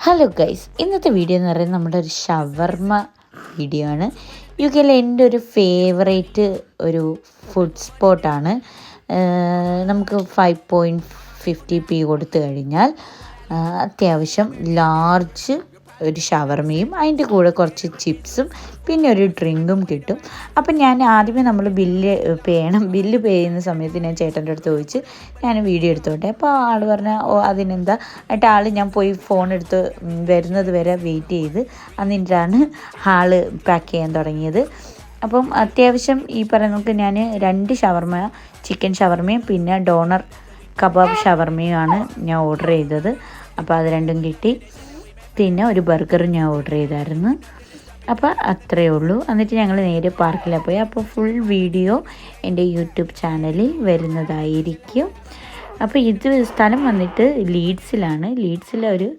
Hello guys, ഇന്നത്തെ video എന്ന് പറയുന്നത് നമ്മുടെ ഒരു ഷവർമ വീഡിയോ ആണ്. യു കെയിലെ എൻ്റെ ഒരു ഫേവറേറ്റ് ഒരു ഫുഡ് സ്പോട്ടാണ്. നമുക്ക് 5.50p കൊടുത്തു കഴിഞ്ഞാൽ അത്യാവശ്യം ലാർജ് ഒരു ഷവർമയും അതിൻ്റെ കൂടെ കുറച്ച് ചിപ്സും പിന്നെ ഒരു ഡ്രിങ്കും കിട്ടും. അപ്പം ഞാൻ ആദ്യമേ നമ്മൾ ബില്ല് പേ ചെയ്യുന്ന സമയത്ത് ഞാൻ ചേട്ടൻ്റെ അടുത്ത് ചോദിച്ച് ഞാൻ വീഡിയോ എടുത്തോട്ടെ. അപ്പോൾ ആൾ പറഞ്ഞ അതിനെന്താ എന്നിട്ട് ആൾ ഞാൻ പോയി ഫോൺ എടുത്ത് വരുന്നത് വരെ വെയിറ്റ് ചെയ്ത് എന്നിട്ടാണ് ആൾ പാക്ക് ചെയ്യാൻ തുടങ്ങിയത്. അപ്പം അത്യാവശ്യം ഈ പറയുന്നത് ഞാൻ 2 ഷവർമ, ചിക്കൻ ഷവർമയും പിന്നെ ഡോണർ കബാബ് ഷവർമയുമാണ് ഞാൻ ഓർഡർ ചെയ്തത്. അപ്പോൾ അത് രണ്ടും കിട്ടി. പിന്നെ ഒരു ബർഗറും ഞാൻ ഓർഡർ ചെയ്തായിരുന്നു. അപ്പോൾ അത്രയേ ഉള്ളൂ. എന്നിട്ട് ഞങ്ങൾ നേരെ പാർക്കിലാണ് പോയി. അപ്പോൾ ഫുൾ വീഡിയോ എൻ്റെ യൂട്യൂബ് ചാനലിൽ വരുന്നതായിരിക്കും. അപ്പോൾ ഇത് സ്ഥലം വന്നിട്ട് ലീഡ്സിലാണ്. ലീഡ്സിലെ ഒരു